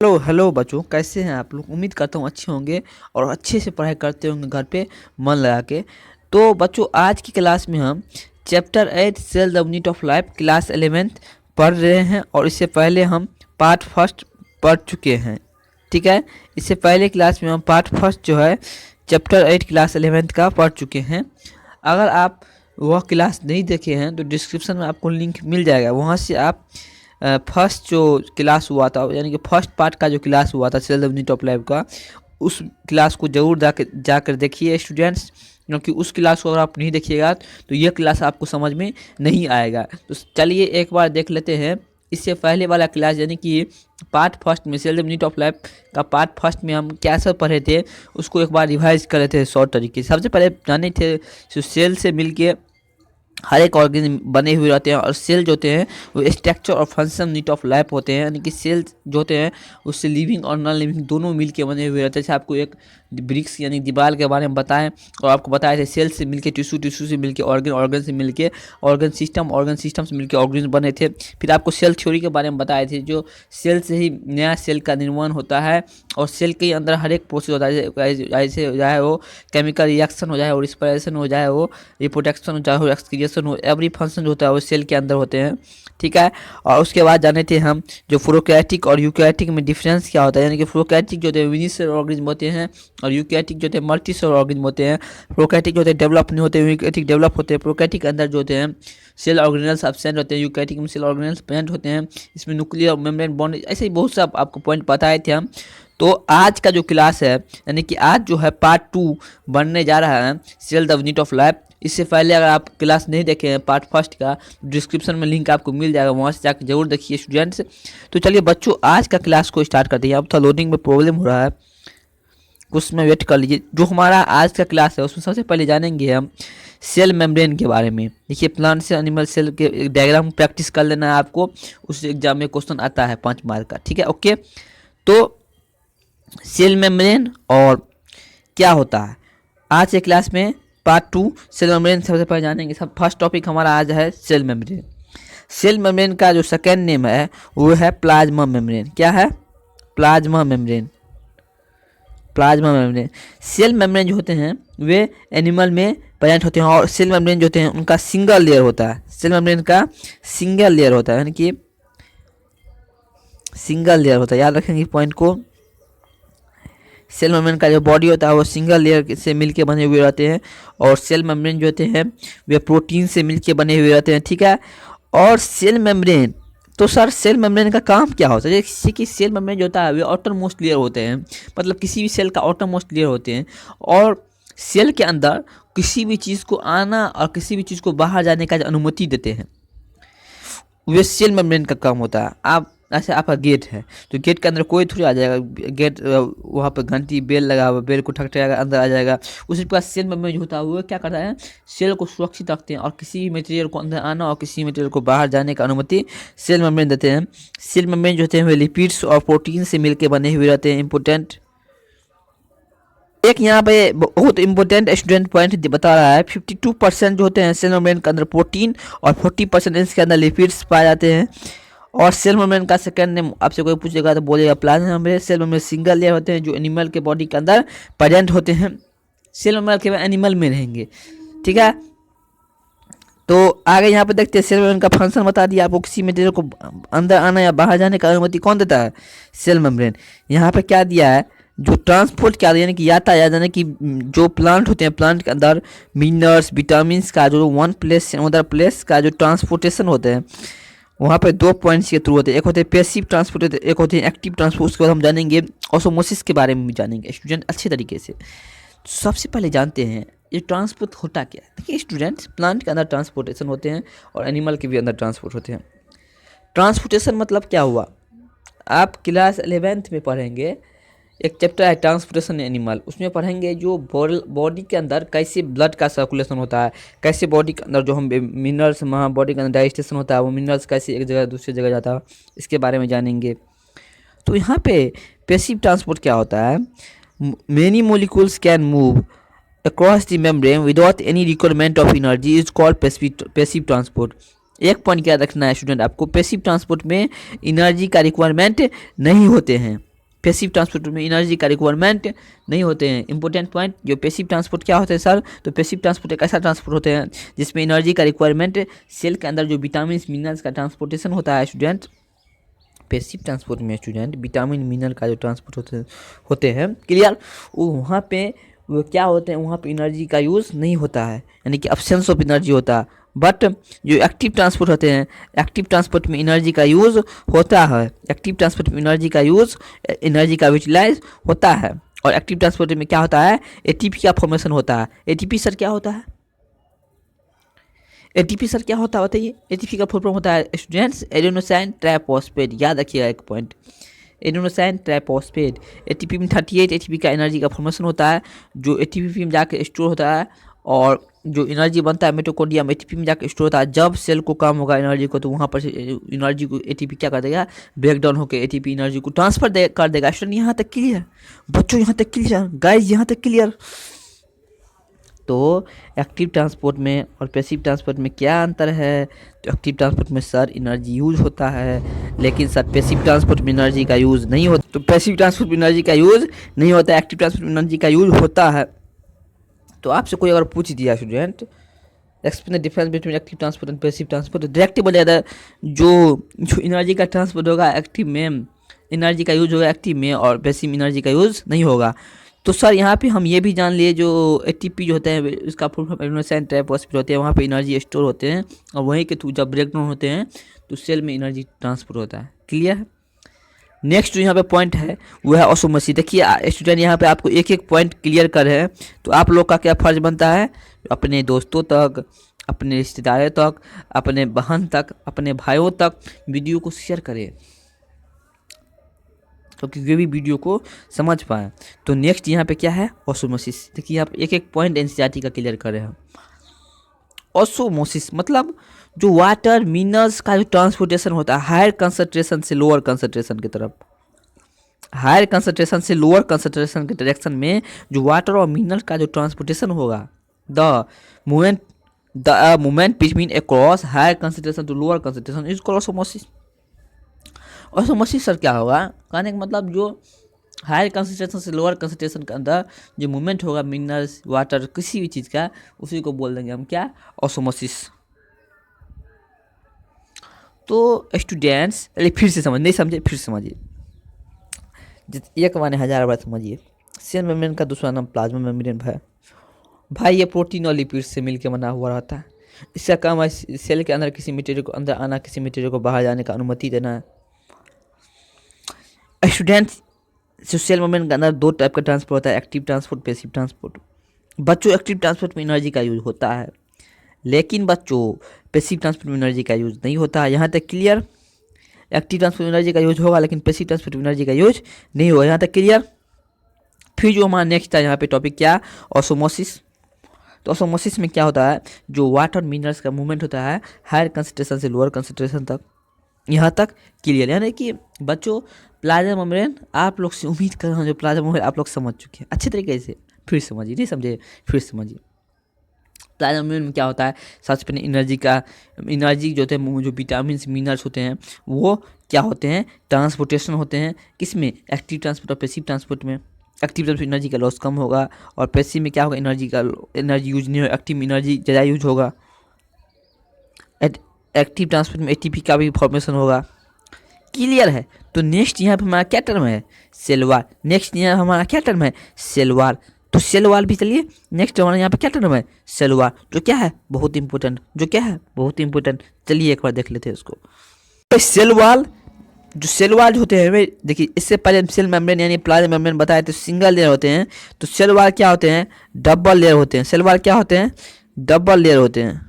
Hello hello बच्चों, कैसे हैं आप लोग। उम्मीद करता हूँ अच्छे होंगे और अच्छे से पढ़ाई करते होंगे घर पे मन लगा के। तो बच्चों, आज की क्लास में हम chapter 8 cell the unit of life class 11th पढ़ रहे हैं। और इससे पहले हम पार्ट फर्स्ट पढ़ चुके हैं, ठीक है। इससे पहले क्लास में हम पार्ट फर्स्ट जो है चैप्टर 8 क्लास 11th का पढ़ चुके हैं। अगर आप वह क्लास नहीं देखे हैं तो डिस्क्रिप्शन में आपको लिंक मिल जाएगा, वहाँ से आप फर्स्ट जो क्लास हुआ था, यानी कि फर्स्ट पार्ट का जो क्लास हुआ था cell the unit of life का, उस क्लास को ज़रूर जाकर देखिए स्टूडेंट्स, क्योंकि उस क्लास को अगर आप नहीं देखिएगा तो यह क्लास आपको समझ में नहीं आएगा। तो चलिए एक बार देख लेते हैं। इससे पहले वाला क्लास यानी कि पार्ट फर्स्ट में cell the unit of life का पार्ट फर्स्ट में हम क्या सब पढ़े थे, उसको एक बार रिवाइज कर रहे थे शॉर्ट तरीके से। सबसे पहले जाने थे सेल से मिलके हर एक ऑर्गेनिज्म बने हुए रहते हैं, और सेल जो होते हैं वो स्ट्रक्चर और फंक्शन यूनिट ऑफ लाइफ होते हैं। यानी कि सेल जो होते हैं उससे लिविंग और नॉन लिविंग दोनों मिलके बने हुए रहते हैं। जैसे आपको एक ब्रिक्स यानी दीवार के बारे में बताएं, और आपको बताए थे सेल से मिलके टिश्यू, टिश्यू से मिलके ऑर्गन, ऑर्गन से मिलके ऑर्गन सिस्टम से मिलके ऑर्गन बने थे। फिर आपको सेल थ्योरी के बारे में बताए थे, जो सेल से ही नया सेल का निर्माण होता है, और सेल के अंदर हर एक प्रोसेस होता है, जैसे हो जाए वो केमिकल रिएक्शन हो जाए, और रिस्पिरेशन हो जाए, वो रिप्रोडक्शन हो जाए, एक्सक्रिएशन हो, एवरी फंक्शन जो होता है वो सेल के अंदर होते हैं, ठीक है। और उसके बाद जाने थे हम जो प्रोकैरियोटिक और यूकैरियोटिक में डिफरेंस क्या होता है। यानी कि प्रोकैरियोटिक जो होते हैं यूनिसेलुलर ऑर्गेनिज्म होते हैं, और यूकैरियोटिक जो होते हैं मल्टीसेलुलर ऑर्गेनिज्म होते हैं। प्रोकैरियोटिक जो होते हैं डेवलप नहीं होते, यूकैरियोटिक डेवलप होते हैं। प्रोकैरियोटिक के अंदर जो होते हैं सेल ऑर्गेनेल्स एब्सेंट होते हैं, यूकैरियोटिक में सेल ऑर्गेनेल्स प्रेजेंट होते हैं। इसमें न्यूक्लियर मेम्ब्रेन बॉन्ड, ऐसे ही बहुत सा आपको पॉइंट बताए थे हम। तो आज का जो क्लास है, यानी कि आज जो है पार्ट 2 बनने जा रहा है cell the unit of life. इससे पहले अगर आप क्लास नहीं देखे हैं पार्ट फर्स्ट का, डिस्क्रिप्शन में लिंक आपको मिल जाएगा, वहाँ से जाकर जरूर देखिए स्टूडेंट्स। तो चलिए बच्चों, आज का क्लास को स्टार्ट करते हैं। अब तो लोडिंग में प्रॉब्लम हो रहा है, कुछ समय वेट कर लीजिए। जो हमारा आज का क्लास है उसमें सबसे पहले जानेंगे हम सेल मेम्ब्रेन के बारे में। देखिए, प्लांट से एनिमल सेल के एक डायग्राम प्रैक्टिस कर लेना है आपको, उस एग्जाम में क्वेश्चन आता है 5 मार्क का, ठीक है। ओके, तो सेल मेम्ब्रेन और क्या होता है आज के क्लास में पार्ट 2 सेल मेम्ब्रेन सबसे पहले जानेंगे। सब फर्स्ट टॉपिक हमारा आज है सेल मेम्ब्रेन। सेल मेम्ब्रेन का जो सेकेंड नेम है वो है प्लाज्मा मेम्ब्रेन। क्या है? Plasma membrane. Plasma membrane. Cell membrane जो होते हैं वे एनिमल में प्रेजेंट होते हैं, और सेल मेम्ब्रेन जो होते हैं उनका सिंगल लेयर होता है। सेल मेम्ब्रेन का सिंगल लेयर होता है, यानी कि सिंगल लेयर होता है, याद रखेंगे पॉइंट को। सेल मेम्ब्रेन का जो बॉडी होता है वो सिंगल लेयर से मिलके बने हुए रहते हैं, और सेल मेम्ब्रेन जो होते हैं वे प्रोटीन से मिलके बने हुए रहते हैं, ठीक है। और सेल मेम्ब्रेन, तो सर सेल मेम्ब्रेन का काम क्या होता है? जैसे कि सेल मेम्ब्रेन जो होता है वे आउटर मोस्ट लेयर होते हैं, मतलब किसी भी सेल का आउटर मोस्ट लेयर होते हैं, और सेल के अंदर किसी भी चीज़ को आना और किसी भी चीज़ को बाहर जाने का अनुमति देते हैं, वे सेल मेम्ब्रेन का काम होता है। आप ऐसे आपका गेट है तो गेट के अंदर कोई थोड़ी आ जाएगा, गेट वहाँ पर घंटी बेल लगा हुआ, बेल को ठकठकाएगा अंदर आ जाएगा। उसी प्रकार सेल मेम्ब्रेन जो होता है वो क्या करता है, सेल को सुरक्षित रखते हैं, और किसी भी मटेरियल को अंदर आना और किसी मटेरियल को बाहर जाने का अनुमति सेल मेम्ब्रेन देते हैं। सेल मेम्ब्रेन जो होते हैं वे लिपिड्स और प्रोटीन से मिलकर बने हुए रहते हैं। इंपॉर्टेंट एक यहाँ पे बहुत इंपॉर्टेंट स्टूडेंट पॉइंट बता रहा है, 52% जो होते हैं सेल मेम्ब्रेन के अंदर प्रोटीन, और 40% इसके अंदर लिपिड्स पाए जाते हैं। और सेल मेम्ब्रेन का सेकंड नेम आपसे कोई पूछेगा तो बोलेगा plasma membrane. Cell membrane single layer होते हैं जो एनिमल के बॉडी के अंदर प्रेजेंट होते हैं। सेल मेम्ब्रेन केवल एनिमल में रहेंगे, ठीक है। तो आगे यहाँ पे देखते हैं सेल मेम्ब्रेन का फंक्शन बता दिया आपको। किसी मटेरियल को अंदर आना या बाहर जाने का अनुमति कौन देता है? Cell membrane. यहाँ पे क्या दिया है, जो ट्रांसपोर्ट क्या, यानी कि यातायात, यानी कि जो प्लांट होते हैं प्लांट के अंदर मिनरल्स विटामिन का जो वन प्लेस से अदर प्लेस का जो ट्रांसपोर्टेशन होते हैं, वहाँ पे 2 पॉइंट्स के थ्रू होते हैं। एक होते हैं पैसिव ट्रांसपोर्ट, एक होते हैं एक्टिव ट्रांसपोर्ट। उसके बाद हम जानेंगे ऑस्मोसिस के बारे में भी जानेंगे स्टूडेंट अच्छे तरीके से। सबसे पहले जानते हैं ये ट्रांसपोर्ट होता क्या है। देखिए स्टूडेंट्स, प्लांट के अंदर ट्रांसपोर्टेशन होते हैं और एनिमल के भी अंदर ट्रांसपोर्ट होते हैं। ट्रांसपोर्टेशन मतलब क्या हुआ, आप क्लास 11th में पढ़ेंगे, एक चैप्टर है ट्रांसपोर्टेशन एनिमल, उसमें पढ़ेंगे जो बॉडी के अंदर कैसे ब्लड का सर्कुलेशन होता है, कैसे बॉडी के अंदर जो हम मिनरल्स वहाँ बॉडी के अंदर डाइजेशन होता है, वो मिनरल्स कैसे एक जगह दूसरी जगह जाता है, इसके बारे में जानेंगे। तो यहाँ पे पैसिव ट्रांसपोर्ट क्या होता है, many molecules can move across the membrane without any requirement of energy is called passive transport. एक पॉइंट क्या रखना है स्टूडेंट आपको, पैसिव ट्रांसपोर्ट में एनर्जी का रिक्वायरमेंट नहीं होते हैं, पैसिव ट्रांसपोर्ट में एनर्जी का रिक्वायरमेंट नहीं होते हैं। इंपॉर्टेंट पॉइंट, जो पैसिव ट्रांसपोर्ट क्या होते हैं सर, तो पैसिव ट्रांसपोर्ट एक ऐसा ट्रांसपोर्ट होते हैं जिसमें एनर्जी का रिक्वायरमेंट, सेल के अंदर जो विटामिन मिनरल्स का ट्रांसपोर्टेशन होता है स्टूडेंट। पैसिव ट्रांसपोर्ट में स्टूडेंट विटामिन मिनरल का जो ट्रांसपोर्ट होते हैं क्लियर, वो वहाँ पे वो क्या होते हैं, वहाँ पे एनर्जी का यूज़ नहीं होता है, यानी कि अब्सेंस ऑफ एनर्जी होता है। बट जो एक्टिव ट्रांसपोर्ट होते हैं, एक्टिव ट्रांसपोर्ट में एनर्जी का यूज़ होता है। एक्टिव ट्रांसपोर्ट में एनर्जी का यूज़, एनर्जी का यूटिलाइज होता है। और एक्टिव ट्रांसपोर्ट में क्या होता है, एटीपी का फॉर्मेशन होता है। एटीपी सर क्या होता है, एटीपी सर क्या होता है बताइए। एटीपी का फुल फॉर्म होता है स्टूडेंट्स एडेनोसाइन ट्राइफॉस्फेट, याद रखिएगा एक पॉइंट, एडेनोसाइन ट्राइफॉस्फेट। एटीपी में 38 एटीपी का एनर्जी का फॉर्मेशन होता है, जो एटीपी में जाकर स्टोर होता है। और जो एनर्जी बनता है मिटोकॉन्ड्रिया में एटीपी में जाकर स्टोर होता है। जब सेल को कम होगा एनर्जी को, तो वहाँ पर से एनर्जी को एटीपी क्या कर देगा, ब्रेक डाउन होकर एटीपी एनर्जी को ट्रांसफर कर देगा। स्टूडेंट यहाँ तक क्लियर बच्चों, यहाँ तक क्लियर गाइज, यहाँ तक क्लियर। तो एक्टिव ट्रांसपोर्ट में और पैसिव ट्रांसपोर्ट में क्या अंतर है, तो एक्टिव ट्रांसपोर्ट में सर एनर्जी यूज होता है, लेकिन सर पैसिव ट्रांसपोर्ट में एनर्जी का यूज़ नहीं होता। तो पैसिव ट्रांसपोर्ट में एनर्जी का यूज़ नहीं होता, एक्टिव ट्रांसपोर्ट में एनर्जी का यूज़ होता है। तो आपसे कोई अगर पूछ दिया student explain the difference between active transport and passive transport, तो डायरेक्टली बोला जाता है जो एनर्जी का ट्रांसपोर्ट होगा एक्टिव में, एनर्जी का यूज होगा एक्टिव में, और पैसिव एनर्जी का यूज़ नहीं होगा। तो सर यहाँ पे हम ये भी जान लिए जो एटीपी जो होता है उसका फुल फॉर्म एडेनोसाइन ट्राइफॉस्फेट होते हैं, वहाँ पे एनर्जी स्टोर होते हैं, और वहीं के थ्रू जब ब्रेक डाउन होते हैं तो सेल में एनर्जी ट्रांसफर होता है। क्लियर है। नेक्स्ट जो यहाँ पे पॉइंट है वो है ऑसोमोसिस। देखिए स्टूडेंट यहाँ पे आपको एक एक पॉइंट क्लियर कर है, तो आप लोग का क्या फ़र्ज बनता है, अपने दोस्तों तक, अपने रिश्तेदारों तक, अपने बहन तक, अपने भाइयों तक वीडियो को शेयर करें, क्योंकि वे भी वीडियो को समझ पाए। तो नेक्स्ट यहाँ पे क्या है, ऑसोमोसिस। देखिए आप एक एक पॉइंट एनसीईआरटी का क्लियर कर रहे हैं। ऑसोमोसिस मतलब जो वाटर मिनरल्स का जो ट्रांसपोर्टेशन होता है हायर कंसंट्रेशन से लोअर कंसंट्रेशन की तरफ, हायर कंसंट्रेशन से लोअर कंसंट्रेशन के डायरेक्शन में जो वाटर और मिनरल का जो ट्रांसपोर्टेशन होगा, the movement between across higher concentration to lower concentration is called osmosis. Osmosis sir क्या होगा, कहने का मतलब जो हायर कंसंट्रेशन से लोअर कंसंट्रेशन के अंदर जो मूवमेंट होगा मिनरल्स वाटर किसी भी चीज़ का, उसी को बोल देंगे हम क्या, ऑसोमोसिस। तो स्टूडेंट्स फिर से समझ, नहीं समझे फिर समझिए, एक माने हज़ार बार समझिए। सेल मेम्ब्रेन का दूसरा नाम प्लाज्मा मेम्ब्रेन है भाई। ये प्रोटीन और लिपिड से मिलकर बना हुआ रहता है। इसका काम है सेल के अंदर किसी मटेरियल को अंदर आना, किसी मटेरियल को बाहर जाने का अनुमति देना है। स्टूडेंट्स जो सेल मेम्ब्रेन के अंदर दो टाइप का ट्रांसपोर्ट होता है, एक्टिव ट्रांसपोर्ट, पैसिव ट्रांसपोर्ट। बच्चों एक्टिव ट्रांसपोर्ट में एनर्जी का यूज होता है, लेकिन बच्चों पैसिव ट्रांसपोर्ट में एनर्जी का यूज नहीं होता है। यहाँ तक क्लियर। एक्टिव ट्रांसपोर्ट में एनर्जी का यूज होगा, लेकिन पैसिव ट्रांसपोर्ट में एनर्जी का यूज नहीं होगा। यहाँ तक क्लियर। फिर जो हमारा नेक्स्ट था यहाँ पे टॉपिक क्या, ऑसोमोसिस। तो ऑसोमोसिस में क्या होता है, जो वाटर मिनरल्स का मूवमेंट होता है हायर कंसंट्रेशन से लोअर कंसंट्रेशन तक। यहाँ तक क्लियर। यानी कि बच्चों प्लाज्मा मेम्ब्रेन आप लोग से उम्मीद कर रहा हूँ जो प्लाज्मा मेम्ब्रेन आप लोग समझ चुके हैं अच्छे तरीके से। फिर समझिए, नहीं समझे फिर समझिए। प्लाज्मा मेम्ब्रेन में क्या होता है, सबसे पहले एनर्जी जो होते हैं, जो विटामिन मिनरल्स होते हैं वो क्या होते हैं, ट्रांसपोर्टेशन होते हैं। किसमें, एक्टिव ट्रांसपोर्ट और पैसिव ट्रांसपोर्ट में। एक्टिव ट्रांसपोर्ट एनर्जी का लॉस कम होगा, और पैसिव में क्या होगा, एनर्जी यूज नहीं होगा, एक्टिव में एनर्जी ज़्यादा यूज होगा। एक्टिव ट्रांसपोर्ट में एटीपी का भी फॉर्मेशन होगा। क्लियर है। तो नेक्स्ट यहाँ पे हमारा क्या टर्म है, सेलवार। नेक्स्ट यहाँ हमारा क्या टर्म है, सेलवार। तो सेल वाल भी चलिए, नेक्स्ट हमारा यहाँ पे क्या टर्म है, सेल वाल, जो क्या है बहुत इंपॉर्टेंट, जो क्या है बहुत इंपॉर्टेंट। चलिए एक बार देख लेते हैं उसको। तो सेल वाल, जो सेल वाल होते हैं, देखिए इससे पहले सेल मेम्ब्रेन यानी प्लाज्मा मेम्ब्रेन बताए तो सिंगल लेयर होते हैं, तो सेल वाल क्या होते हैं, डबल लेयर होते हैं। सेल वाल क्या होते हैं, डबल लेयर होते हैं।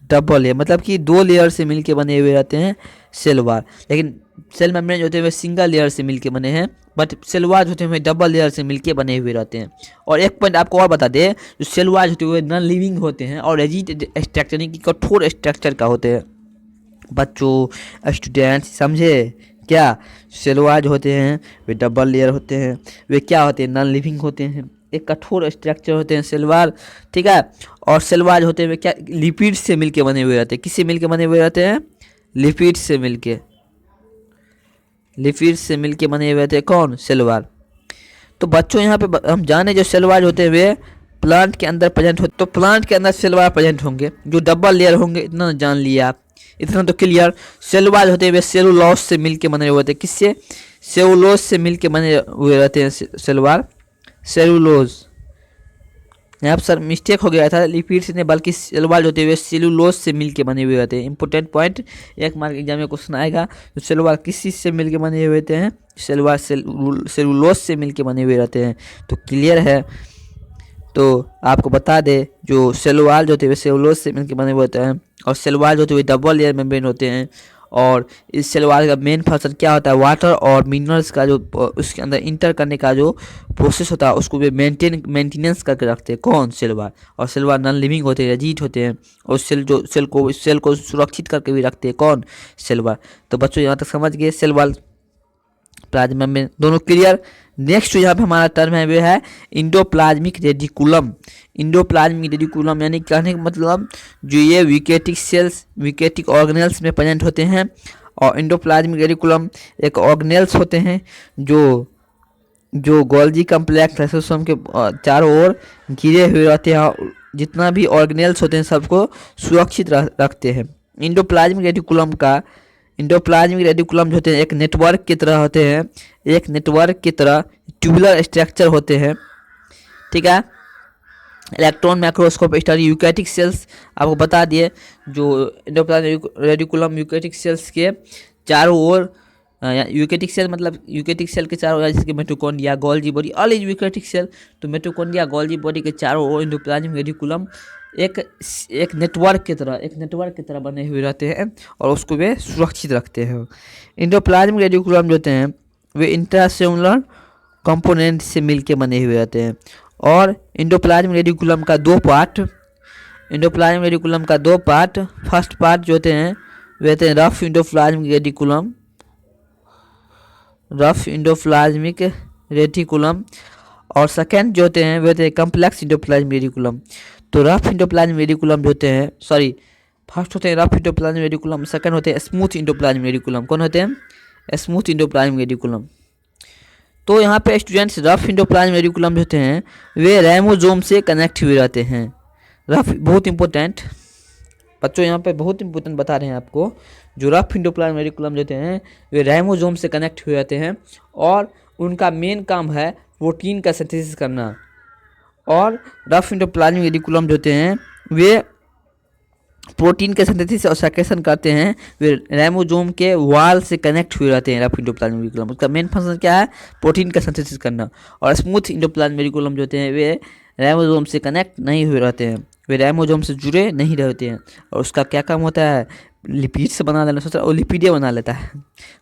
डबल लेयर मतलब कि दो लेयर से मिलके बने हुए रहते हैं सेल वाल। लेकिन सेल मेम्ब्रेन जो होते हैं वे सिंगल लेयर से मिलके बने हैं, बट सेल वाल जो होते हैं डबल लेयर से मिलके बने हुए रहते हैं। और एक पॉइंट आपको और बता दें, जो सेल वाल होते हैं नॉन लिविंग होते हैं और रिजिड स्ट्रक्चर यानी कि कठोर स्ट्रक्चर का होते हैं। बच्चों स्टूडेंट्स समझे क्या, सेल वाल जो होते हैं वे डबल लेयर होते हैं, वे क्या होते हैं, नॉन लिविंग होते हैं, एक कठोर स्ट्रक्चर होते हैं सेल वाल, ठीक है। और सेल वाल होते हैं वे क्या, लिपिड से मिलके बने हुए रहते हैं। किससे मिलके बने हुए रहते हैं, लिपिड से मिलके। लिपिड्स से मिलके बने हुए होते हैं कौन? Cell wall. तो बच्चों यहाँ पे हम जाने जो सेल वॉल होते हुए प्लांट के अंदर प्रेजेंट हो, तो प्लांट के अंदर सेल वॉल प्रेजेंट होंगे जो डबल लेयर होंगे, इतना जान लिया आप, इतना तो क्लियर। सेल वॉल होते हुए सेलुलोज से मिलके बने हुए होते हैं, किससे? सेलुलोज से मिलके बने हुए रहते हैं सेल वॉल, सेलुलोज। यहाँ पर सर मिस्टेक हो गया था, लिपिड्स ने बल्कि सेल वॉल होते हुए सेलुलोज से मिलके बने हुए रहते हैं। इंपॉर्टेंट पॉइंट, 1 मार्क एग्जाम में क्वेश्चन आएगा। तो सेल वॉल किस चीज़ से मिलके बने हुए रहते हैं? सेल वॉल सेलुलोज से मिलके बने हुए रहते हैं। तो क्लियर है। तो आपको बता दे जो सेल वॉल जो होते हुए सेलुलोज से मिलकर बने हुए होते हैं और सेल वॉल जो होते हुए डबल लेयर मेम्ब्रेन होते हैं। और इस सेल वॉल का मेन फंक्शन क्या होता है? वाटर और मिनरल्स का जो उसके अंदर इंटर करने का जो प्रोसेस होता है उसको भी मेंटेनेंस करके रखते हैं कौन? Cell wall. और सेल वॉल नॉन लिविंग होते हैं, एजिड होते हैं, और सेल को सुरक्षित करके भी रखते हैं कौन? Cell wall. तो बच्चों यहाँ तक समझ गए सेल वॉल प्लाज्मा में दोनों क्लियर। नेक्स्ट यहाँ पे हमारा टर्म है वो है इंडोप्लाज्मिक रेडिकुलम। इंडोप्लाज्मिक रेडिकुलम यानी कहने का मतलब जो ये विकेटिक सेल्स विकेटिक ऑर्गेनेल्स में प्रेजेंट होते हैं। और इंडोप्लाज्मिक रेडिकुलम एक ऑर्गेनेल्स होते हैं जो गोल्जी कम्प्लेक्स लाइसोसोम के चारों ओर घिरे हुए रहते हैं। जितना भी ऑर्गेनेल्स होते हैं सबको सुरक्षित रखते हैं। इंडोप्लाज्मिक रेडिकुलम जो होते हैं एक नेटवर्क की तरह होते हैं, एक नेटवर्क की तरह ट्यूबुलर स्ट्रक्चर होते हैं, ठीक है। Electron microscope study eukaryotic cells आपको बता दिए। जो इंडोप्लाज्मिक रेडिकुलम यूकैरियोटिक सेल्स के चारों ओर, यूकैरियोटिक सेल मतलब यूकैरियोटिक सेल के चारों ओर, जैसे कि mitochondria, Golgi body, all is eukaryotic cell. तो मिटोकॉन्ड्रिया, गोल्जी बॉडी के चारों ओर इंडोप्लाज्मिक रेडिकुलम एक नेटवर्क की तरह बने हुए रहते हैं और उसको वे सुरक्षित रखते हैं। इंडोप्लाज्मिक रेडिकुलम जो होते हैं वे इंट्रासेलुलर कंपोनेंट से मिलके बने हुए रहते हैं। और इंडोप्लाज्मिक रेडिकुलम का दो पार्ट, फर्स्ट पार्ट जो होते हैं वे होते हैं रफ इंडोप्लाज्मिक रेटिकुलम, और सेकेंड जो होते हैं वे होते हैं कम्प्लेक्स इंडोप्लाज्मिक रेटिकुलम। तो रफ इंडोप्लाज्मिक रेटिकुलम जो होते हैं, फर्स्ट होते हैं रफ इंडोप्लाज्मिक रेटिकुलम, सेकेंड होते हैं स्मूथ इंडोप्लाज्मिक रेटिकुलम। कौन होते हैं? Smooth endoplasmic reticulum. तो यहाँ पे स्टूडेंट्स रफ इंडोप्लाज्मिक रेटिकुलम जो होते हैं वे राइबोसोम से कनेक्ट हुए रहते हैं। रफ बहुत इंपॉर्टेंट बच्चों, यहाँ पे बहुत इंपॉर्टेंट बता रहे हैं आपको। जो रफ इंडोप्लाज्मिक रेटिकुलम जो होते हैं वे राइबोसोम से कनेक्ट हुए रहते हैं और उनका मेन काम है प्रोटीन का सिंथेसिस करना। और रफ इंडोप्लाज्मिक रेटिकुलम जो होते हैं वे प्रोटीन के सिंथेसिस और सेक्रेशन करते हैं। वे राइबोसोम के वॉल से कनेक्ट हुए रहते हैं। रफ इंडोप्लाज्मिक रेटिकुलम उसका मेन फंक्शन क्या है? प्रोटीन का सिंथेसिस करना। और स्मूथ इंडोप्लाज्मिक रेटिकुलम जो होते हैं वे राइबोसोम से कनेक्ट नहीं हुए रहते हैं, वे राइबोसोम से जुड़े नहीं रहते हैं। और उसका क्या काम होता है? लिपिड से बना लेना सोचता है, वो लिपिडे बना लेता है।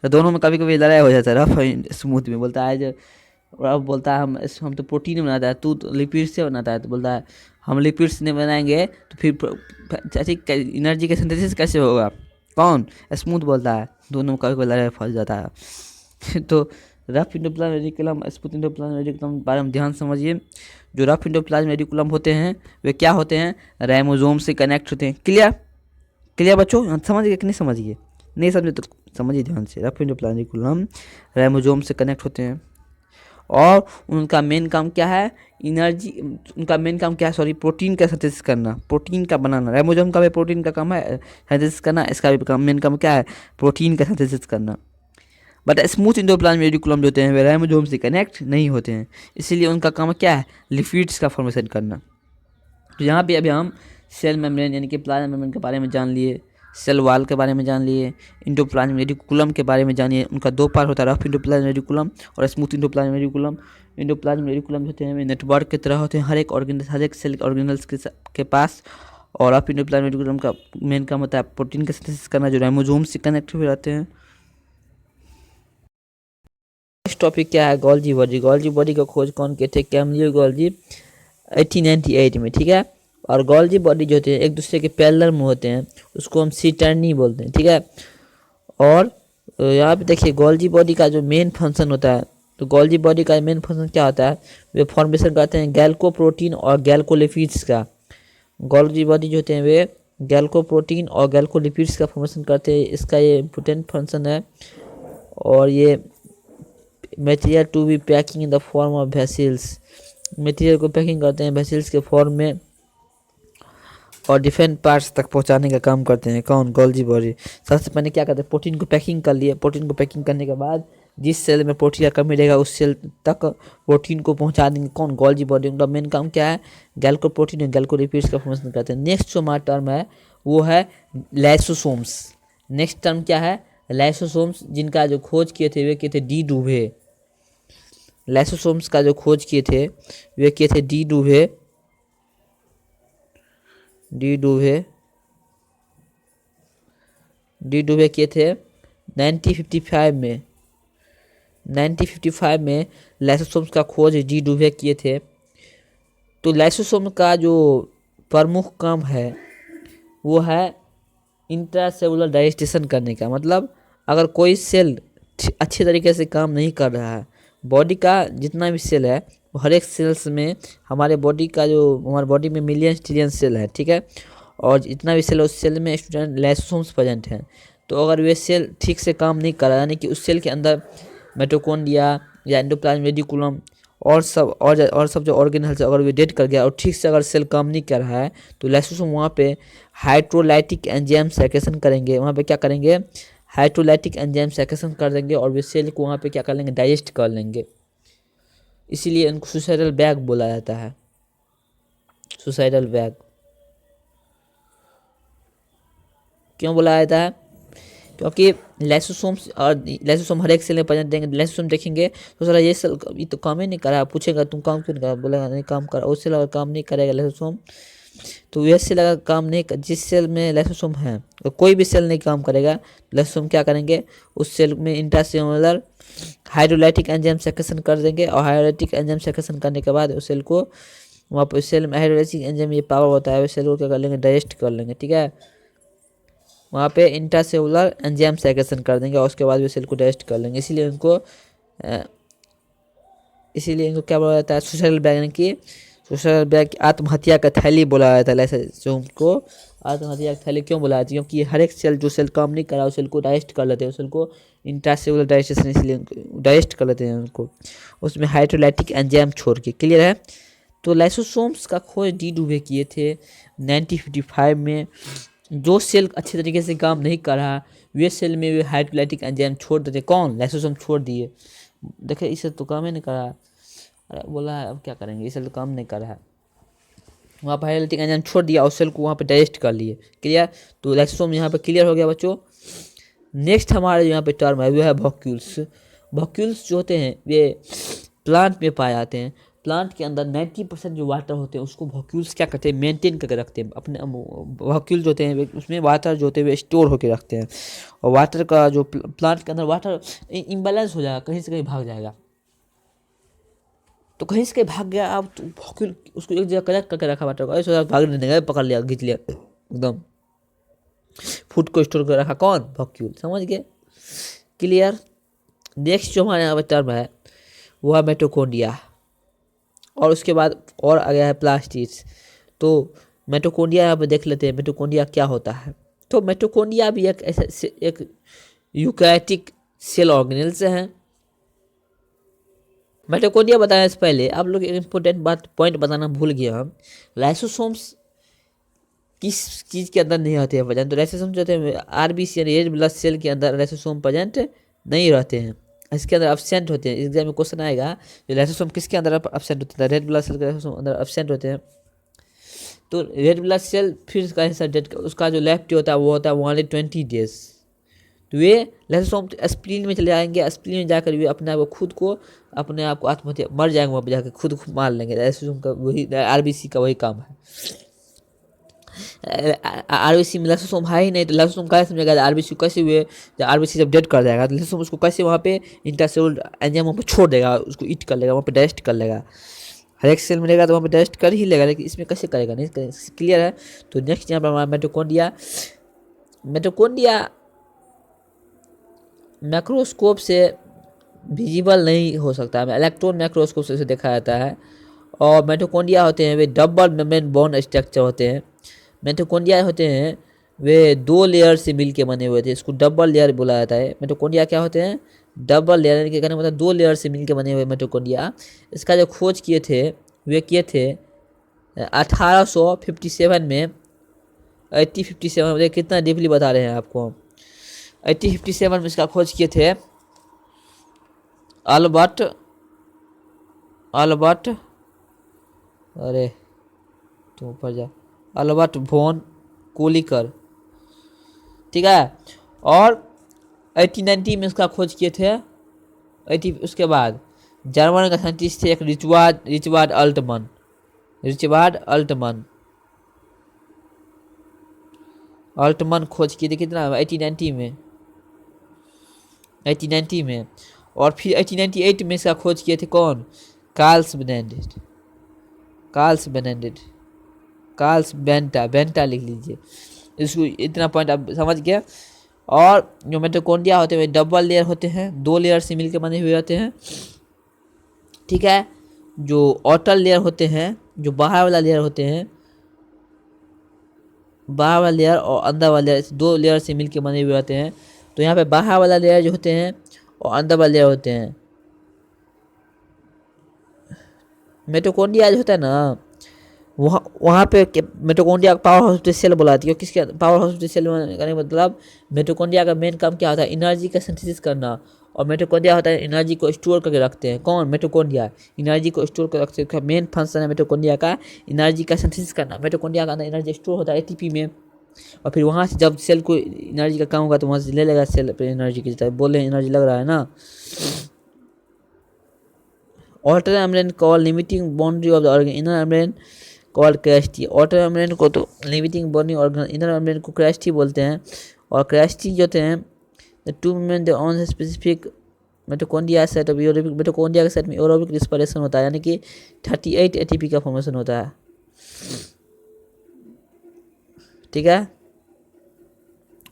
तो दोनों में कभी कभी लड़ाई हो जाता है। रफ स्मूथ में बोलता है और अब बोलता है हम तो प्रोटीन बनाता है, तू तो लिपिड से बनाता है। तो बोलता है हम लिपिड से नहीं बनाएंगे तो फिर एनर्जी का सिंथेसिस कैसे होगा? कौन? स्मूथ बोलता है। दोनों कभी कभी लड़ाई फंस जाता है। तो rough endoplasmic reticulum, smooth endoplasmic reticulum बारे में ध्यान समझिए। जो रफ इंडोप्लाज्मिक रेटिकुलम होते हैं वे क्या होते हैं? राइबोसोम से कनेक्ट होते हैं। क्लियर बच्चों? समझ गए कि नहीं समझ गए? नहीं समझे तो समझिए ध्यान से। रफ इंडोप्लाज्मिक रेटिकुलम राइबोसोम से कनेक्ट होते हैं और उनका मेन काम क्या है? प्रोटीन का सिंथेसिस करना, प्रोटीन का बनाना। राइबोसोम का भी प्रोटीन का काम है सिंथेसिस करना, इसका भी मेन काम क्या है? प्रोटीन का सिंथेसिस करना। बट स्मूथ इंडोप्लाज्मिक रेटिकुलम जो होते हैं वे राइबोसोम से कनेक्ट नहीं होते हैं, इसीलिए उनका काम क्या है? लिपिड्स का फॉर्मेशन करना। तो यहाँ पे अभी हम सेल मेम्ब्रेन यानी कि प्लाज्मा मेम्ब्रेन के बारे में जान लिए, सेल वॉल के बारे में जान लिए, इंडोप्लाज्मिक रेटिकुलम के बारे में जानिए। उनका दो पार्ट होता है, रफ इंडोप्लाज्मिक रेटिकुलम और smooth endoplasmic reticulum. Endoplasmic reticulum होते हैं नेटवर्क की तरह होते हैं हर एक सेल ऑर्गेनल्स के पास। और रफ इंडोप्लाज्मिक रेटिकुलम का मेन काम होता है प्रोटीन का सिंथेसिस करना, जो राइबोसोम से कनेक्ट हुए रहते हैं। नेक्स्ट टॉपिक क्या है? Golgi body. गोल्जी बॉडी का खोज कौन किए थे? कैमिलो गोल्जी 1898 में, ठीक है। और गोल्जी बॉडी जो होते हैं एक दूसरे के पैरेलल में होते हैं, उसको हम सिटर्नी बोलते हैं, ठीक है। और यहाँ पे देखिए गोल्जी बॉडी का जो मेन फंक्शन होता है, तो गोल्जी बॉडी का मेन फंक्शन क्या होता है? वे फॉर्मेशन करते हैं गैल्कोप्रोटीन और गैल्कोलिपिड्स का। गोल्जी बॉडी जो होते हैं वे गैल्कोप्रोटीन और गैल्कोलिपिड्स का फॉर्मेशन करते हैं, इसका ये इम्पोर्टेंट फंक्शन है। और ये material to be packing in the form of vessels, material को पैकिंग करते हैं वेसल्स के फॉर्म में और डिफरेंट पार्ट्स तक पहुंचाने का काम करते हैं। कौन? Golgi body. सबसे पहले क्या करते हैं, प्रोटीन को पैकिंग कर लिए, प्रोटीन को पैकिंग करने के बाद जिस सेल में प्रोटीन का कमी रहेगा उस सेल तक प्रोटीन को पहुंचा देंगे। कौन? Golgi body. उनका मेन काम क्या है? गैल्कोप्रोटीन और गैल्कोलिपिड्स का फॉर्मेशन करते हैं। नेक्स्ट जो हमारा टर्म है वो है लाइसोसोम्स। नेक्स्ट टर्म क्या है? लाइसोसोम्स, जिनका जो खोज किए थे वे किए थे डी डूवे। लाइसोसोम्स का जो खोज किए थे वे किए थे डी डूवे किए थे 1955 में। 1955 में लाइसोसोम्स का खोज डी डूवे किए थे। तो लाइसोसोम का जो प्रमुख काम है वो है इंट्रासेलुलर डाइजेस्टेशन करने का। मतलब अगर कोई सेल अच्छे तरीके से काम नहीं कर रहा है, बॉडी का जितना भी सेल है वो हर एक सेल्स में, हमारे बॉडी में मिलियन ट्रिलियन सेल है, ठीक है, और जितना भी सेल है उस सेल में स्टूडेंट लाइसोसोम्स प्रेजेंट हैं। तो अगर वे सेल ठीक से काम नहीं कर रहा, यानी कि उस सेल के अंदर मिटोकॉन्ड्रिया या एंडोप्लाज्म रेटिकुलम और सब जो ऑर्गेनल्स अगर वे डेड कर गया और ठीक से अगर सेल काम नहीं कर रहा है तो लाइसोसोम वहाँ पे हाइड्रोलाइटिक एंजाइम सेक्रेशन करेंगे। वहाँ पे क्या करेंगे? हाइड्रोलाइटिक एंजाइम सेक्रेशन कर देंगे और वे सेल को वहाँ पे क्या कर लेंगे? डाइजेस्ट कर लेंगे। इसीलिए इनको सुसाइडल बैग बोला जाता है। सुसाइडल बैग क्यों बोला जाता है? क्योंकि लाइसोसोम हर एक सेल में प्रेजेंट देंगे। लाइसोसोम देखेंगे तो सर ये सेल ये तो काम ही नहीं कर रहा, पूछेगा तुम काम क्यों नहीं कर रहा, बोलेगा नहीं काम कर रहा। उस सेल अगर काम नहीं करेगा लाइसोसोम, तो वह सेल अगर काम नहीं जिस सेल में लाइसोसोम है तो कोई भी सेल नहीं काम करेगा। लाइसोसोम क्या करेंगे? उस सेल में इंट्रासेलुलर हाइड्रोलाइटिक एंजाइम सेक्रेशन कर देंगे और हाइड्रोलाइटिक एंजाइम सेक्रेशन करने के बाद उस सेल को वहाँ पर सेल में हाइड्रोलाइटिक एंजाइम ये पावर होता है, उस सेल को क्या कर लेंगे? डाइजेस्ट कर लेंगे, ठीक है। वहाँ पे इंट्रासेलुलर एंजाइम सेक्रेशन कर देंगे और उसके बाद भी सेल को डाइजेस्ट कर लेंगे। इसीलिए इनको क्या बोला जाता है? सुसाइडल बैग, यानी कि सुसाइडल बैग आत्महत्या का थैली बोला जाता है। लाइसोसोम को आत्महत्या का थैली क्यों बोला जाता है? क्योंकि हर एक सेल जो सेल काम नहीं कर रहा उस सेल को डाइजेस्ट कर लेते हैं। उस सेल को इंट्रासेलुलर डाइजेशन, इसलिए डाइजेस्ट कर लेते हैं उनको, उसमें हाइड्रोलाइटिक एंजाइम छोड़ के। क्लियर है? तो लाइसोसोम्स का खोज डी डूवे किए थे 1955 में। जो सेल अच्छे तरीके से काम नहीं कर रहा वे सेल में वे हाइड्रोलाइटिक एंजाइम छोड़ देते। कौन? लाइसोसोम छोड़ दिए। देखे इसे तो काम ही नहीं कर रहा, अरे बोला है अब क्या करेंगे, इसे तो काम नहीं कर रहा है। वहाँ पर हाइड्रोलाइटिक एंजाइम छोड़ दिया और सेल को वहाँ पे डाइजेस्ट कर लिए। क्लियर? तो लाइसोसोम यहाँ पे क्लियर हो गया बच्चों। नेक्स्ट हमारे यहाँ पे टर्म है वो है वॉक्यूल्स। वॉक्यूल्स जो होते हैं वे प्लांट में पाए जाते हैं। प्लांट के अंदर 90% जो वाटर होते हैं उसको वॉक्यूल्स क्या करते हैं? मेंटेन करके रखते हैं। अपने वॉक्यूल जो होते हैं उसमें वाटर जो होते हैं वे स्टोर होकर रखते हैं। और वाटर का जो प्लांट के अंदर वाटर इम्बैलेंस हो जाएगा, कहीं से कहीं भाग जाएगा। तो कहीं से कहीं भाग गया, अब तो वॉक्यूल उसको एक जगह कलेक्ट करके रखा वाटर को, ऐसा भाग नहीं देगा, पकड़ लिया, खींच लिया, एकदम फूड को स्टोर कर रखा। कौन? वॉक्यूल। समझ गए? क्लियर? नेक्स्ट जो हमारे यहाँ पर टर्म है वो है मिटोकॉन्ड्रिया और उसके बाद और आ गया है प्लास्टिड्स। तो मिटोकॉन्ड्रिया यहाँ पे देख लेते हैं मिटोकॉन्ड्रिया क्या होता है। तो मिटोकॉन्ड्रिया भी एक यूकैरियोटिक सेल ऑर्गेनेल्स हैं। मिटोकॉन्ड्रिया बताने से पहले आप लोग एक इम्पोर्टेंट पॉइंट बताना भूल गया हम। लाइसोसोम्स किस चीज़ के अंदर नहीं रहते हैं प्रेजेंट? तो लाइसोसोम जो होते हैं आरबीसी यानी रेड ब्लड सेल के अंदर लाइसोसोम प्रेजेंट नहीं रहते हैं, इसके अंदर एब्सेंट होते हैं। एग्जाम में क्वेश्चन आएगा जो लाइसोसोम किसके अंदर एब्सेंट होते हैं? रेड ब्लड सेल के लाइसोसोम अंदर एब्सेंट होते हैं। तो रेड ब्लड सेल फिर का हिस्सा डेड, उसका जो लेफ्ट होता है वो होता है 120 डेज। तो वे लाइसोसोम स्प्लीन में चले जाएंगे, स्प्लीन में जाकर वे अपने आप को आत्महत्या मर जाएंगे, वहाँ पर जाकर खुद मार लेंगे। लाइसोसोम का वही आरबीसी का वही काम है। आरबीसी में लाइसोसोम है ही नहीं, तो लाइसोसोम कैसे समझेगा आरबीसी कैसे हुए? जब आरबीसी जब डेड कर जाएगा तो लाइसोसोम उसको कैसे वहाँ पे इंट्रासेलुलर एंजाइम वहाँ पे छोड़ देगा, उसको ईट कर लेगा, वहाँ पे डाइजेस्ट कर लेगा। हर एक सेल मिलेगा तो वहाँ पे डाइजेस्ट कर ही लेगा, लेकिन इसमें कैसे करेगा? नहीं करेगा। क्लियर है? तो नेक्स्ट यहाँ पर हमारा मिटोकॉन्ड्रिया माइक्रोस्कोप से विजिबल नहीं हो सकता है, इलेक्ट्रॉन माइक्रोस्कोप से उसे देखा जाता है। और मिटोकॉन्ड्रिया होते हैं वे डबल मेम्ब्रेन बॉन्ड स्ट्रक्चर होते हैं। मिटोकॉन्ड्रिया होते हैं वे 2 लेयर से मिलके बने हुए थे, इसको डबल लेयर बोला जाता है। मिटोकॉन्ड्रिया क्या होते हैं? डबल लेयर यानी कि कहने का मतलब 2 लेयर से मिलकर बने हुए मिटोकॉन्ड्रिया। इसका जो खोज किए थे वे किए थे 1857 में। 1857 मतलब कितना डीपली बता रहे हैं आपको। 1857 में इसका खोज किए थे अल्बर्ट अल्बर्ट अरे तुम ऊपर जा अल्बर्ट वॉन कोलिकर, ठीक है। और 1890 में इसका खोज किए थे। 80 उसके बाद जर्मन का साइंटिस्ट थे एक रिचर्ड अल्टमन खोज किए थे कितना 1890 में। और फिर 1898 में इसका खोज किए थे कौन, कार्ल्स बेंटा लिख लीजिए इसको, इतना पॉइंट आप समझ गए। और जो मिटोकॉन्ड्रिया होते हैं डबल लेयर होते हैं, 2 लेयर से मिलकर बने हुए होते हैं, ठीक है। जो आउटर लेयर होते हैं, जो बाहर वाला लेयर होते हैं, बाहर वाला लेयर और अंदर वाला लेयर 2 लेयर से मिलकर बने हुए होते हैं। तो यहाँ पे बाहर वाला लेयर जो होते हैं और अंदर वाला लेयर होते हैं। मिटोकॉन्ड्रिया जो होता है ना वहाँ पे मिटोकॉन्ड्रिया का पावर हाउस सेल बुलाती है। किसके पावर हाउस सेल करने का मतलब मेटोकॉन्ड्रिया का मेन काम क्या होता है, एनर्जी का सिंथेसिस करना। और मिटोकॉन्ड्रिया होता है एनर्जी को स्टोर करके रखते हैं। कौन, मिटोकॉन्ड्रिया एनर्जी को स्टोर कर रखते हैं। मेन फंक्शन है मिटोकॉन्ड्रिया का एनर्जी का सिंथेसिस करना। मिटोकॉन्ड्रिया का अंदर एनर्जी स्टोर होता है एटीपी में, और फिर वहाँ से जब सेल को एनर्जी का काम होगा तो वहाँ से ले लेगा सेल पे एनर्जी की तरह। बोले एनर्जी लग रहा है ना। outer membrane called limiting boundary of the organ, inner membrane called crusty। outer membrane को तो limiting boundary organ, inner membrane को crusty बोलते हैं। और crusty जो होते हैं the two membrane the on specific mitochondria set of aerobic, mitochondria के सेट में एरोबिक रिस्पिरेशन होता है, यानी कि 38 एटीपी का फॉर्मेशन होता है, ठीक है।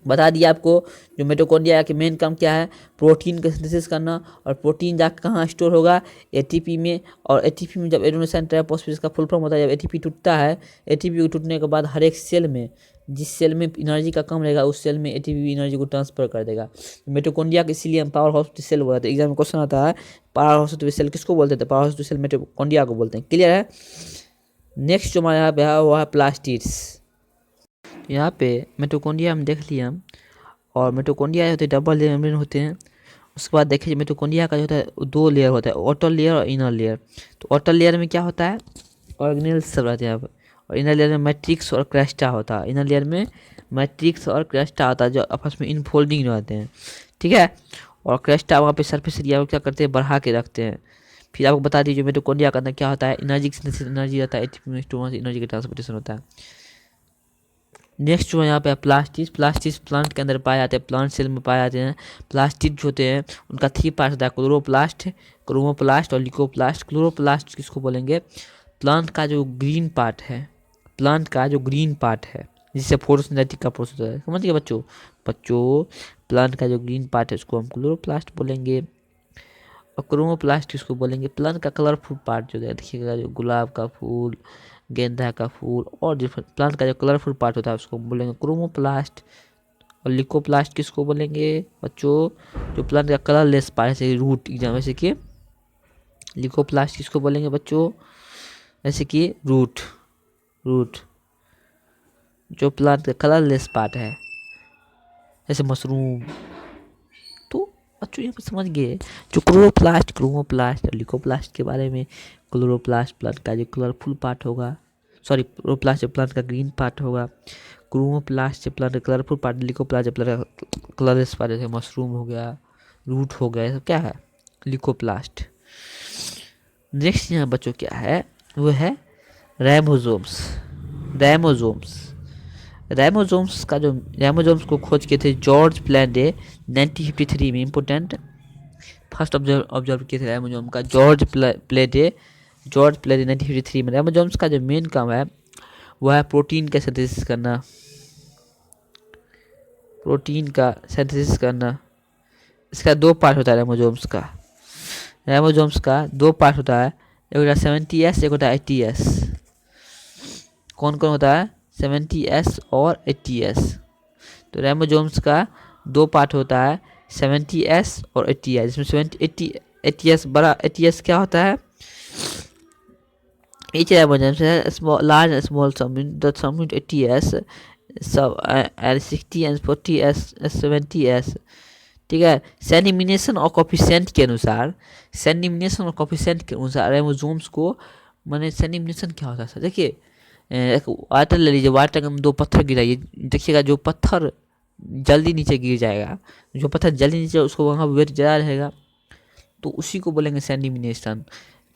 बता दिया आपको जो मिटोकॉन्ड्रिया के मेन काम क्या है, प्रोटीन का सिंथेसिस करना। और प्रोटीन जाकर कहाँ स्टोर होगा, एटीपी में। और एटीपी में जब एडेनोसिन ट्राइफॉस्फेट का फुल फॉर्म होता है, जब एटीपी टूटता है, एटीपी टूटने के बाद हर एक सेल में, जिस सेल में एनर्जी का कम रहेगा उस सेल में एटीपी एनर्जी को ट्रांसफर कर देगा। मिटोकॉन्ड्रिया के इसीलिए हम पावर हाउस सेल बोलते हैं। एग्जाम में क्वेश्चन आता है पावर हाउस सेल किसको बोलते थे, पावर हाउस सेल मिटोकॉन्ड्रिया को बोलते हैं। क्लियर है। नेक्स्ट जो हमारे यहाँ पे है वो है प्लास्टिड्स। यहाँ पे मिटोकॉन्ड्रिया हम देख लिया, और मिटोकॉन्ड्रिया होते हैं डबल लेयर मेम्ब्रेन होते हैं। उसके बाद देखिए मिटोकॉन्ड्रिया का जो होता है 2 लेयर होता है, आउटर लेयर और इनर लेयर। तो आउटर लेयर में क्या होता है, ऑर्गेनेल्स सब रहते हैं यहाँ पे, और इनर लेयर में मैट्रिक्स और क्रेस्टा होता है। इनर लेयर में मैट्रिक्स और क्रेस्टा होता है जो आपस में इनफोल्डिंग रहते हैं, ठीक है। और क्रेस्टा वहाँ पे सरफेस एरिया को क्या करते हैं, बढ़ा के रखते हैं। फिर आपको बता दीजिए मिटोकॉन्ड्रिया का अंदर क्या होता है, एनर्जी एनर्जी रहता है, एटीपी में स्टोर एनर्जी का ट्रांसपोर्टेशन होता है। नेक्स्ट जो है यहाँ पे प्लास्टिड्स प्लांट के अंदर पाए जाते हैं, प्लांट सेल में पाए जाते हैं। प्लास्टिड जो होते हैं उनका 3 पार्ट होता है, क्लोरोप्लास्ट और लिकोप्लास्ट। क्लोरोप्लास्ट किसको बोलेंगे, प्लांट का जो ग्रीन पार्ट है जिससे फोटोसिंथेसिस का प्रोसेस होता है। समझ गए बच्चों, प्लांट का जो ग्रीन पार्ट है उसको हम क्लोरोप्लास्ट बोलेंगे। और क्रोमोप्लास्ट किसको बोलेंगे, प्लांट का कलरफुल पार्ट जो है, देखिएगा जो गुलाब का फूल, गेंदा का फूल और डिफरेंट प्लांट का जो कलरफुल पार्ट होता है उसको बोलेंगे क्रोमोप्लास्ट। और लिकोप्लास्ट किसको बोलेंगे बच्चों, जो प्लांट का कलरलेस पार्ट है, जैसे रूट एग्जाम, जैसे कि लिकोप्लास्ट किसको बोलेंगे बच्चों, जैसे कि रूट जो प्लांट का कलरलेस पार्ट है, जैसे मशरूम। तो बच्चों यहाँ पर समझ गए जो क्रोमोप्लास्ट और लिकोप्लास्ट के बारे में। क्लोरोप्लास्ट प्लांट का जो कलरफुल पार्ट होगा, क्लोरोप्लास्ट प्लांट का ग्रीन पार्ट होगा, क्रोमोप्लास्ट प्लांट का कलरफुल पार्ट, लिकोप्लास्ट प्लांट का कलरलेस पार्ट, जैसे मशरूम हो गया, रूट हो गया, सब क्या है, लिकोप्लास्ट। नेक्स्ट यहाँ बच्चों क्या है, वो है राइमोसोम्स का जो राइमोसोम्स को खोज किए थे जॉर्ज प्लैंडे 1953 में। इम्पोर्टेंट फर्स्ट ऑब्जर्व किए थे राइमोसोम का जॉर्ज प्लैंडे 1953 में। राइमोसोम्स का जो मेन काम है वह है प्रोटीन का सिंथेसिस करना। इसका 2 पार्ट होता है राइमोसोम्स का 2 पार्ट होता है, एक होता है 70S, एक होता है 80S। कौन कौन होता है, 70S और 80S। तो राइमोसोम्स का 2 पार्ट होता है, 70s और 80s, जिसमें 80s बड़ा 80s क्या होता है, each represents a large and small sum in the sum in 80s सब and 60 and 40s 70s। ठीक है, सेनिमिनेशन और कोफिशिएंट के अनुसार, सेनिमिनेशन और कोफिशिएंट के अनुसार राइबोसोम्स को, माने सेनिमिनेशन क्या होता है, देखिए एक वाटर ले लीजिए, वाटर में 2 पत्थर गिराइए, देखिएगा जो पत्थर जल्दी नीचे गिर जाएगा, जो पत्थर जल्दी नीचे उसको वहाँ वेट ज़्यादा रहेगा, तो उसी को बोलेंगे सेनिमिनेशन।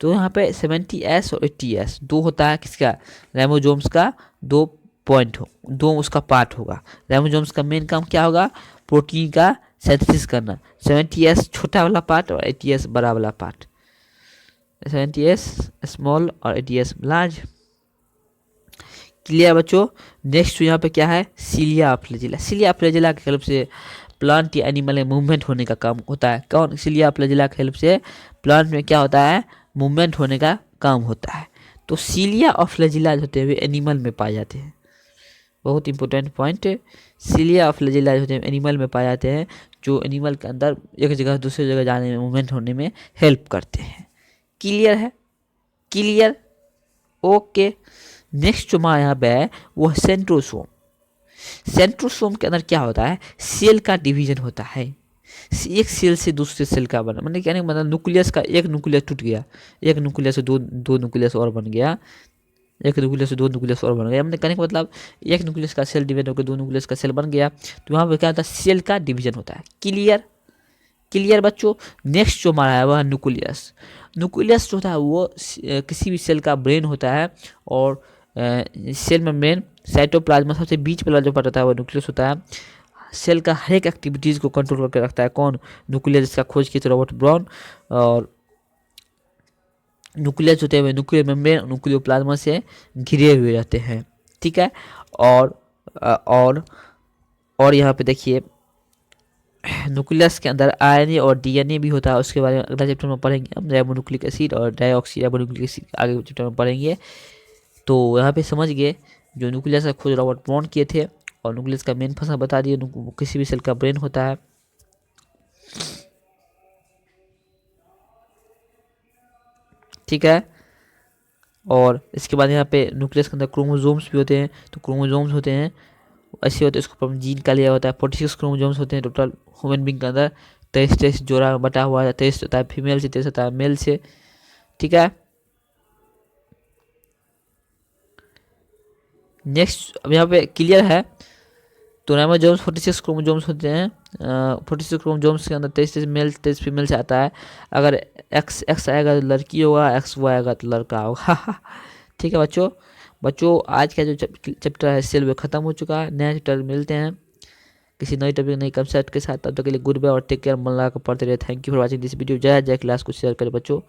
तो यहाँ पे 70s और 80s दो होता है किसका, राइबोसोम्स का 2 पॉइंट हो, 2 उसका पार्ट होगा। राइबोसोम्स का मेन काम क्या होगा, प्रोटीन का सिंथेसिस करना। 70s छोटा वाला पार्ट और 80s बड़ा वाला पार्ट, 70s स्मॉल और 80s लार्ज। क्लियर बच्चों। नेक्स्ट यहाँ पे क्या है, सिलिया फ्लैजिला। सिलिया फ्लैजिला की हेल्प से प्लांट या एनिमल में मूवमेंट होने का काम होता है। कौन, सिलिया फ्लैजिला की हेल्प से प्लांट में क्या होता है, मूवमेंट होने का काम होता है। तो सिलिया और फ्लैजिला होते हुए एनिमल में पाए जाते हैं, बहुत इंपॉर्टेंट पॉइंट। सिलिया और फ्लैजिला होते हैं एनिमल में पाए जाते हैं, जो एनिमल के अंदर एक जगह से दूसरी जगह जाने में, मूवमेंट होने में हेल्प करते हैं। क्लियर है, क्लियर, ओके। नेक्स्ट जो हमारा यहाँ पे है वो सेंट्रोसोम। सेंट्रोसोम के अंदर क्या होता है, सेल का डिवीजन होता है, एक सेल से दूसरे सेल का बना, मतलब कहने का मतलब न्यूक्लियस का एक न्यूक्लियस टूट गया, एक न्यूक्लियस से दो न्यूक्लियस और बन गया, एक न्यूक्लियस से 2 न्यूक्लियस और बन गया, मतलब कहने का मतलब एक न्यूक्लियस का सेल डिवाइड होकर 2 न्यूक्लियस का सेल बन गया। तो वहाँ पे क्या होता है, सेल का डिवीजन होता है। क्लियर, क्लियर बच्चों। नेक्स्ट जो हमारा है वह न्यूक्लियस। न्यूक्लियस जो होता है वो किसी भी सेल का ब्रेन होता है, और सेल में ब्रेन साइटोप्लाज्मा सबसे बीच वाला जो पार्ट होता है वो न्यूक्लियस होता है। सेल का हर एक एक्टिविटीज़ को कंट्रोल करके रखता है कौन, न्यूक्लियस, जिसका खोज किए थे रॉबर्ट ब्राउन। और न्यूक्लियस होते हुए न्यूक्लियर मेम्ब्रेन न्यूक्लियोप्लाज्मा से घिरे हुए रहते हैं। ठीक है, और यहाँ पे देखिए न्यूक्लियस के अंदर आरएनए और डीएनए भी होता है, उसके बारे में अगला चैप्टर में पढ़ेंगे हम। राइबोन्यूक्लिक एसिड और डाइऑक्सी राइबोन्यूक्लिक एसिड आगे चैप्टर में पढ़ेंगे। तो यहाँ पे समझ गए, जो न्यूक्लियस का खोज रॉबर्ट ब्राउन किए थे, और न्यूक्लियस का मेन फंक्शन बता दिए, किसी भी सेल का ब्रेन होता है। ठीक है, और इसके बाद यहाँ पे न्यूक्लियस के अंदर क्रोमोसोम्स भी होते हैं। तो क्रोमोसोम्स होते हैं ऐसे होते हैं, इसको ऊपर जीन का लिया होता है। 46 क्रोमोसोम्स होते हैं टोटल ह्यूमन बींग के अंदर। 23 जोड़ा बटा हुआ है, 23 होता है फीमेल से, 23 होता है मेल से। ठीक है, नेक्स्ट अब यहाँ पे क्लियर है। तो राइबोसोम्स 46 क्रोमोसोम्स होते हैं। 46 क्रोमोसोम्स के अंदर 23 मेल 23 फीमेल से आता है। अगर एक्स आएगा तो लड़की होगा, XY आएगा तो लड़का होगा। ठीक है बच्चों आज का जो चैप्टर है सेल वो खत्म हो चुका है। नया चैप्टर मिलते हैं किसी नई टॉपिक नई कंसेप्ट के साथ। तब तक के लिए गुड बाय और टेक केयर। मन लगा कर पढ़ते रहे। Thank you for watching this video. जय जय क्लास को शेयर करें बच्चों।